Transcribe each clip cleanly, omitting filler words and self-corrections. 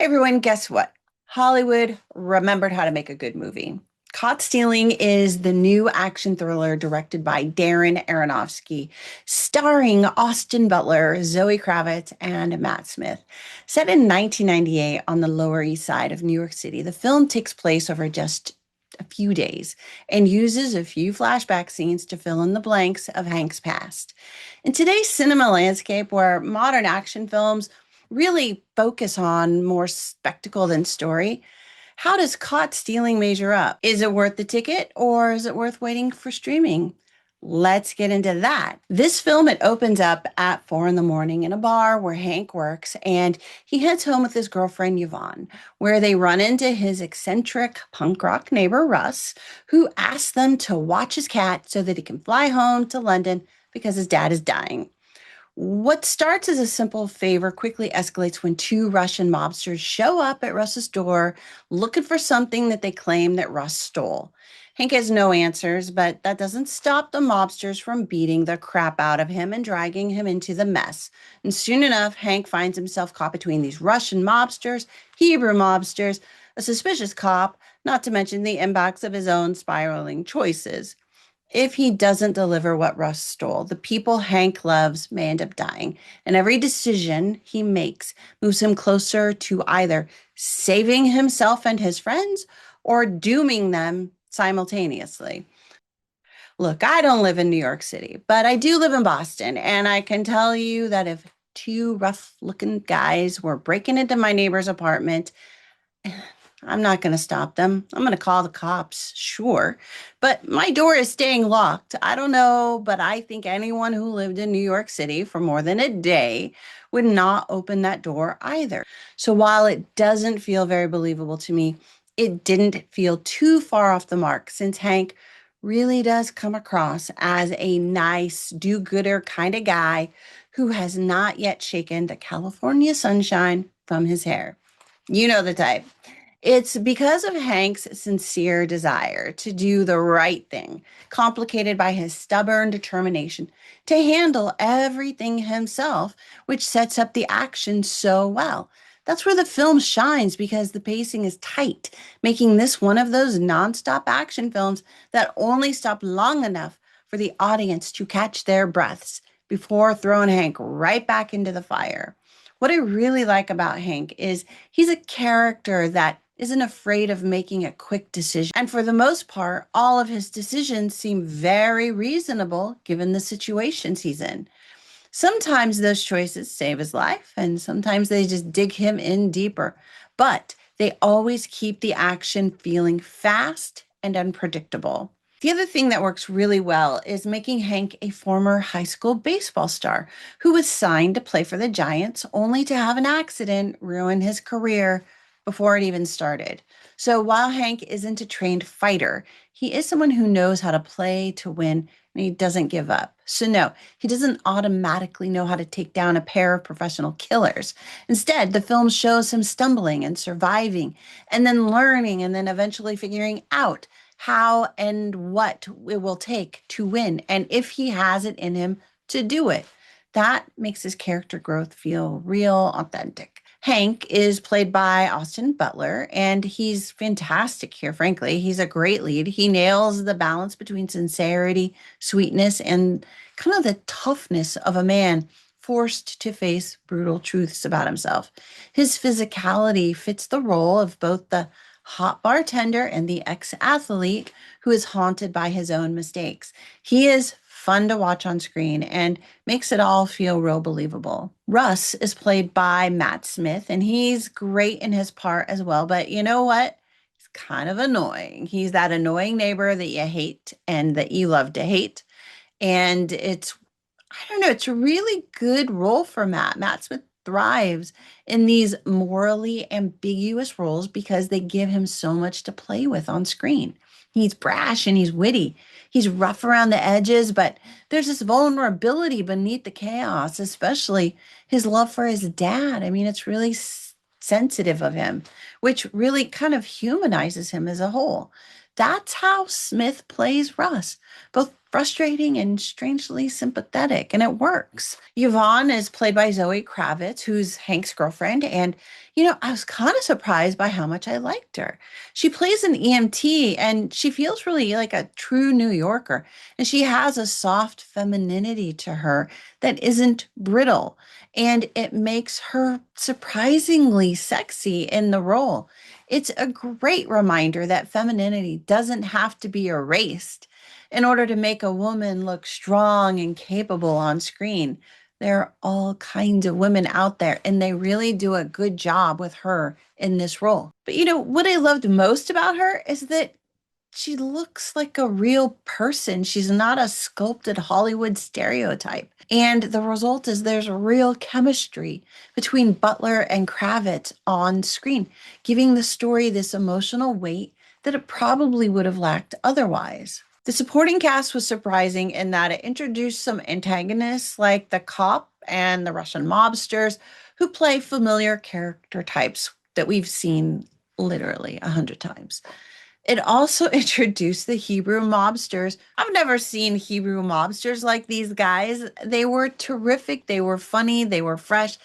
Hey everyone, guess what? Hollywood remembered how to make a good movie. Caught Stealing is the new action thriller directed by Darren Aronofsky, starring Austin Butler, Zoë Kravitz, and Matt Smith. Set in 1998 on the Lower East Side of New York City, the film takes place over just a few days and uses a few flashback scenes to fill in the blanks of Hank's past. In today's cinema landscape, where modern action films really focus on more spectacle than story, how does Caught Stealing measure up? Is it worth the ticket or is it worth waiting for streaming? Let's get into that. This film, it opens up at 4 in the morning in a bar where Hank works, and he heads home with his girlfriend Yvonne, where they run into his eccentric punk rock neighbor Russ, who asks them to watch his cat so that he can fly home to London because his dad is dying. What starts as a simple favor quickly escalates when two Russian mobsters show up at Russ's door looking for something that they claim that Russ stole. Hank has no answers, but that doesn't stop the mobsters from beating the crap out of him and dragging him into the mess. And soon enough, Hank finds himself caught between these Russian mobsters, Hebrew mobsters, a suspicious cop, not to mention the impacts of his own spiraling choices. If he doesn't deliver what Russ stole, the people Hank loves may end up dying. And every decision he makes moves him closer to either saving himself and his friends or dooming them simultaneously. Look, I don't live in New York City, but I do live in Boston. And I can tell you that if two rough looking guys were breaking into my neighbor's apartment, I'm not going to stop them. I'm going to call the cops, sure. But my door is staying locked. I don't know, but I think anyone who lived in New York City for more than a day would not open that door either. So while it doesn't feel very believable to me, it didn't feel too far off the mark since Hank really does come across as a nice, do gooder kind of guy who has not yet shaken the California sunshine from his hair. You know the type. It's because of Hank's sincere desire to do the right thing, complicated by his stubborn determination to handle everything himself, which sets up the action so well. That's where the film shines because the pacing is tight, making this one of those nonstop action films that only stop long enough for the audience to catch their breaths before throwing Hank right back into the fire. What I really like about Hank is he's a character that isn't afraid of making a quick decision. And for the most part, all of his decisions seem very reasonable given the situations he's in. Sometimes those choices save his life, and sometimes they just dig him in deeper. But they always keep the action feeling fast and unpredictable. The other thing that works really well is making Hank a former high school baseball star who was signed to play for the Giants only to have an accident ruin his career before it even started. So while Hank isn't a trained fighter, he is someone who knows how to play to win and he doesn't give up. So, no, he doesn't automatically know how to take down a pair of professional killers. Instead, the film shows him stumbling and surviving, and then learning, and then eventually figuring out how and what it will take to win, and if he has it in him to do it. That makes his character growth feel real, authentic. Hank is played by Austin Butler, and he's fantastic here, frankly. He's a great lead. He nails the balance between sincerity, sweetness, and kind of the toughness of a man forced to face brutal truths about himself. His physicality fits the role of both the hot bartender and the ex athlete who is haunted by his own mistakes. He is fun to watch on screen and makes it all feel real believable. Russ is played by Matt Smith, and he's great in his part as well. But you know what? He's kind of annoying. He's that annoying neighbor that you hate and that you love to hate. And I don't know, it's a really good role for Matt. Matt Smith thrives in these morally ambiguous roles because they give him so much to play with on screen. He's brash and he's witty. He's rough around the edges, but there's this vulnerability beneath the chaos, especially his love for his dad. I mean, it's really sensitive of him, which really kind of humanizes him as a whole. That's how Smith plays Russ, both frustrating and strangely sympathetic, and it works. Yvonne is played by Zoë Kravitz, who's Hank's girlfriend, and I was kind of surprised by how much I liked her. She plays an EMT and she feels really like a true New Yorker, and she has a soft femininity to her that isn't brittle, and it makes her surprisingly sexy in the role. It's a great reminder that femininity doesn't have to be erased in order to make a woman look strong and capable on screen. There are all kinds of women out there, and they really do a good job with her in this role. But what I loved most about her is that she looks like a real person. She's not a sculpted Hollywood stereotype. And the result is there's real chemistry between Butler and Kravitz on screen, giving the story this emotional weight that it probably would have lacked otherwise. The supporting cast was surprising in that it introduced some antagonists like the cop and the Russian mobsters who play familiar character types that we've seen literally 100 times. It also introduced the Hebrew mobsters. I've never seen Hebrew mobsters like these guys. They were terrific. They were funny. They were fresh.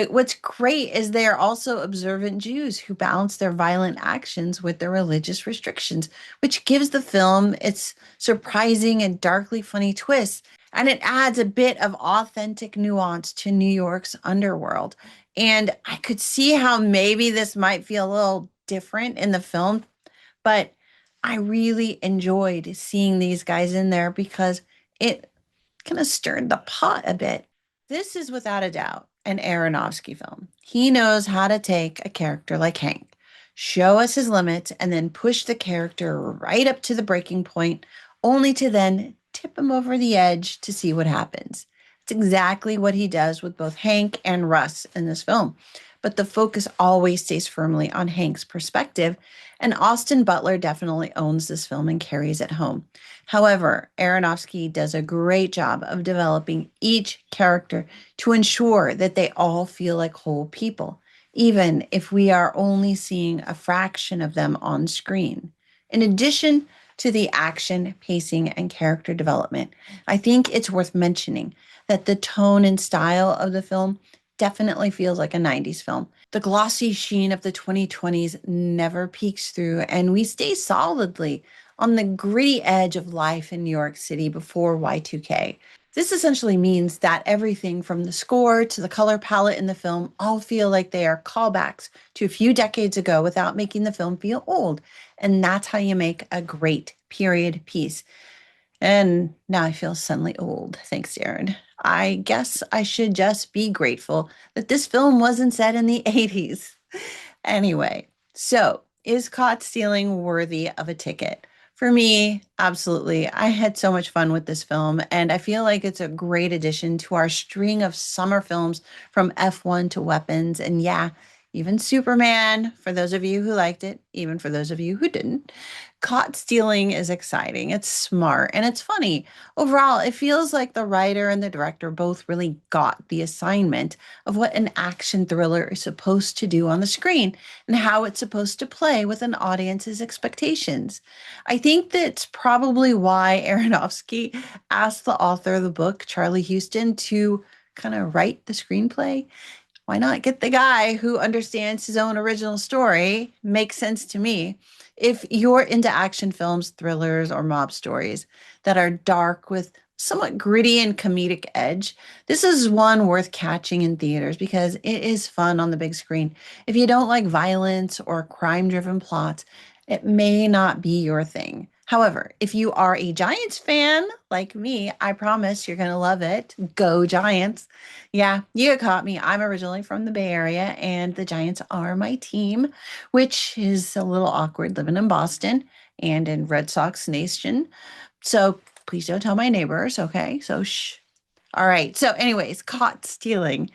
What's great is they are also observant Jews who balance their violent actions with their religious restrictions, which gives the film its surprising and darkly funny twist. And it adds a bit of authentic nuance to New York's underworld. And I could see how maybe this might feel a little different in the film, but I really enjoyed seeing these guys in there because it kind of stirred the pot a bit. This is without a doubt an Aronofsky film. He knows how to take a character like Hank, show us his limits, and then push the character right up to the breaking point, only to then tip him over the edge to see what happens. It's exactly what he does with both Hank and Russ in this film. But the focus always stays firmly on Hank's perspective, and Austin Butler definitely owns this film and carries it home. However, Aronofsky does a great job of developing each character to ensure that they all feel like whole people, even if we are only seeing a fraction of them on screen. In addition to the action, pacing, and character development, I think it's worth mentioning that the tone and style of the film definitely feels like a 90s film. The glossy sheen of the 2020s never peeks through, and we stay solidly on the gritty edge of life in New York City before Y2K. This essentially means that everything from the score to the color palette in the film all feel like they are callbacks to a few decades ago without making the film feel old. And that's how you make a great period piece. And now I feel suddenly old. Thanks, Darren. I guess I should just be grateful that this film wasn't set in the 80s. Anyway, so is Caught Stealing worthy of a ticket? For me, absolutely. I had so much fun with this film, and I feel like it's a great addition to our string of summer films from F1 to Weapons. And yeah, even Superman, for those of you who liked it, even for those of you who didn't. Caught Stealing is exciting. It's smart and it's funny. Overall, it feels like the writer and the director both really got the assignment of what an action thriller is supposed to do on the screen and how it's supposed to play with an audience's expectations. I think that's probably why Aronofsky asked the author of the book, Charlie Huston, to kind of write the screenplay. Why not get the guy who understands his own original story? Makes sense to me. If you're into action films, thrillers, or mob stories that are dark with somewhat gritty and comedic edge, this is one worth catching in theaters because it is fun on the big screen. If you don't like violence or crime-driven plots, it may not be your thing. However, if you are a Giants fan like me, I promise you're going to love it. Go Giants. Yeah, you caught me. I'm originally from the Bay Area, and the Giants are my team, which is a little awkward living in Boston and in Red Sox Nation. So please don't tell my neighbors, okay? So shh. All right. So, anyways, Caught Stealing.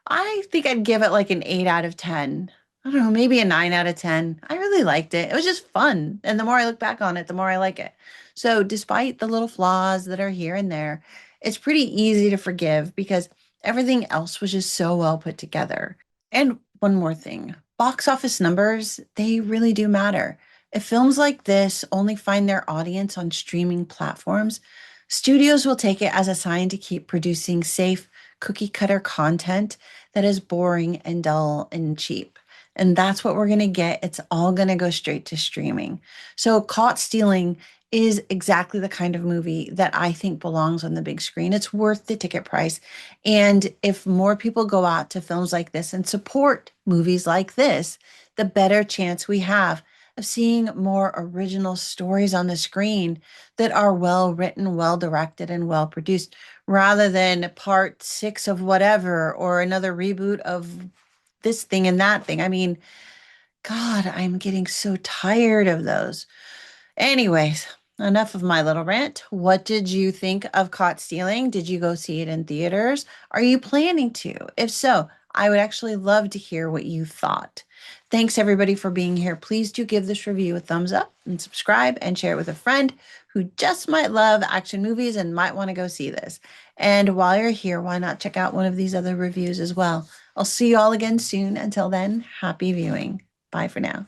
I think I'd give it like an 8 out of 10. I don't know, maybe a 9 out of 10. I really liked it. It was just fun. And the more I look back on it, the more I like it. So, despite the little flaws that are here and there, it's pretty easy to forgive because everything else was just so well put together. And one more thing, box office numbers, they really do matter. If films like this only find their audience on streaming platforms, Studios will take it as a sign to keep producing safe, cookie cutter content that is boring and dull and cheap. And that's what we're going to get. It's all going to go straight to streaming. So, Caught Stealing is exactly the kind of movie that I think belongs on the big screen. It's worth the ticket price. And if more people go out to films like this and support movies like this, the better chance we have of seeing more original stories on the screen that are well written, well directed, and well produced, rather than part six of whatever or another reboot of this thing and that thing. I mean, God, I'm getting so tired of those. Anyways, enough of my little rant. What did you think of Caught Stealing? Did you go see it in theaters? Are you planning to? If so, I would actually love to hear what you thought. Thanks everybody for being here. Please do give this review a thumbs up and subscribe and share it with a friend who just might love action movies and might want to go see this. And while you're here, why not check out one of these other reviews as well? I'll see you all again soon. Until then, happy viewing. Bye for now.